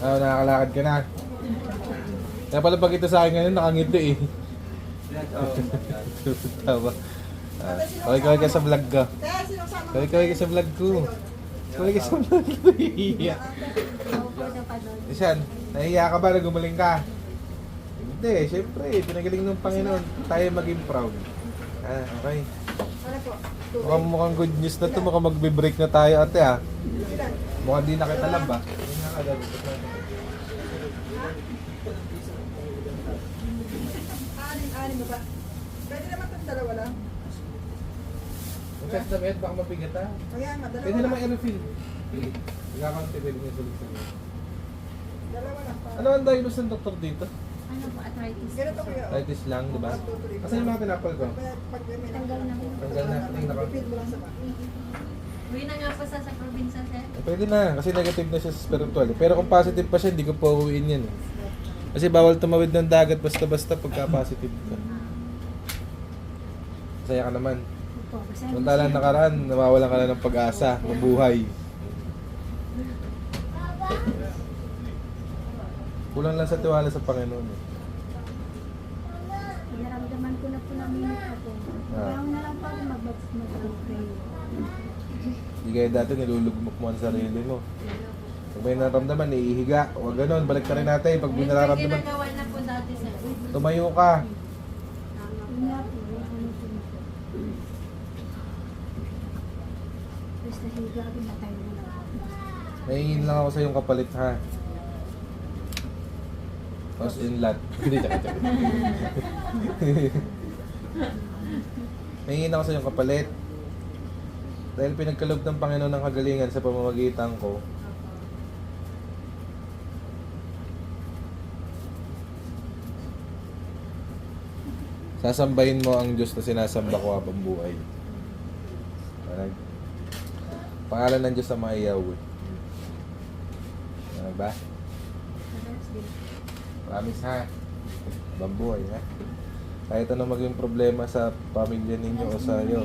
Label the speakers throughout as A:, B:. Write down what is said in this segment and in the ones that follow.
A: Ah, nakakalakad ka na. Kaya pala pag ito sa akin ngayon, nakangiti eh. Tama. Kaway-kaway ka sa vlog ko. Kaway-kaway ka sa vlog ko. Kaway ka sa vlog ko. Nahihiya. Isan, nahihiya ka ba na gumaling ka? Hindi, syempre, pinagaling ng Panginoon. Tayo maging proud. Ah, okay. Mukhang good news na ito. Mukhang magbe-break na tayo ate ha. Mukhang di na kita lang ba? Hindi na ka
B: Anim ba? Pwede naman itong dalawa lang.
A: Ang chest na bed, baka mabigat ha.
B: Kaya nga, dalawa
A: Pwede naman
B: lang.
A: i-refill. Nagkakante, pwede niya sulit sa iyo.
B: Dalawa lang pa.
A: Ano ang diagnose ng doktor dito?
C: Ano po, arthritis?
B: Ganito kuya.
A: Arthritis lang, di ba? Kasi yung mga tinapal ko.
B: Pag may
C: Tanggal na po.
A: Tanggal na, tingnan ka.
B: refill mo lang sa back.
C: Uwi na nga po sa probinsya, sir.
A: Pwede na, kasi negative na siya sa spiritual. Pero kung positive pa siya, hindi ko pa uuwiin yan. Kasi bawal tumawid ng dagat basta-basta pagka positive ka. Masaya ka naman.
C: Opo, basta
A: Samantalang nakaraan, nawawalan ka na ng pag-asa, mabuhay. Kulang lang sa tiwala sa Panginoon.
C: naramdaman ko na po na minute ako. Kaya na lang po ako mag-pray.
A: Hindi kaya dati nilulugmok mo ang sarili mo. Pag may naramdaman, iihiga. Huwag ganun, balik ka rin natin. Pag may nararamdaman,
C: Ginagawa na po dati, sir.
A: tumayo ka.
C: Yun nga po, ano po. Basta higa, pinatay mo na.
A: Nahingin lang ako sa yung kapalit ha. Tapos inlat. Hindi, tsaka. Nahingin ako sa yung kapalit. Dahil pinagkaloob ng Panginoon ng kagalingan sa pamamagitan ko. Sasambahin mo ang Diyos na sinasamba ko habang buhay. Pangalan ng Diyos sa mga Yahweh. Ano ba? Promise ha. Habang buhay ha. Kahit ano maging problema sa pamilya ninyo o sa iyo.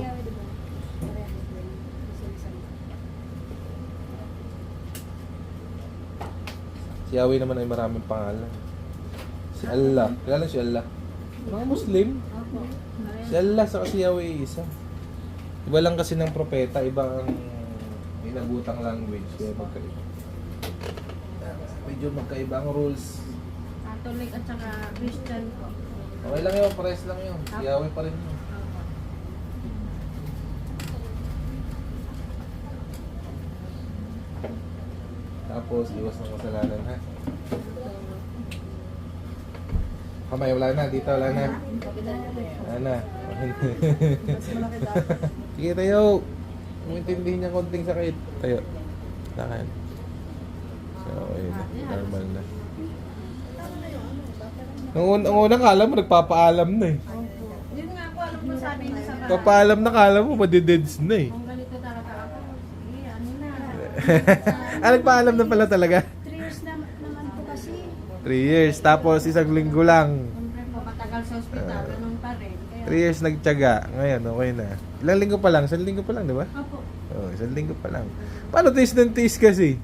A: Si Yahweh naman ay maraming pangalan. Si Allah. Kilala si Allah? Mga Muslim. Si Allah sa si Yahweh ay isa. Iba lang kasi ng propeta, iba ang inabutang language. Kaya magkaiba. Medyo magkaiba ang rules.
C: Catholic at saka Christian po.
A: Okay lang yun, pares lang yun. Si Yahweh pa rin yun. Tapos, iwas ng kasalanan ha. Kamay, wala na. Dito, wala na. Wala na. Sige, tayo. Kung intindihin niya konting sakit. Tayo. Lakad. So, ayun na. Normal na. Ang unang kala mo, nagpapaalam na eh.
C: Yun nga po, alam mo sabi niya sa bahay.
A: Papaalam na kala mo, madideds na eh.
C: Kung ganito talaga ako, ano na.
A: Nagpaalam na pala talaga.
C: 3 years naman po kasi.
A: 3 years. Tapos isang linggo lang.
C: Siyempre po, matagal sa ospital, ganun pa rin.
A: 3 years nagtiyaga. Ngayon, okay na. Ilang linggo pa lang? 1 linggo pa lang, di ba?
C: Opo.
A: Oo, 1 linggo pa lang. Paano taste ng taste kasi?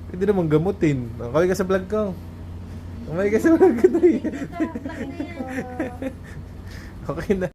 A: Pwede naman gamutin. Okay ka sa vlog ko. Okay ka sa vlog ko na eh. Okay na.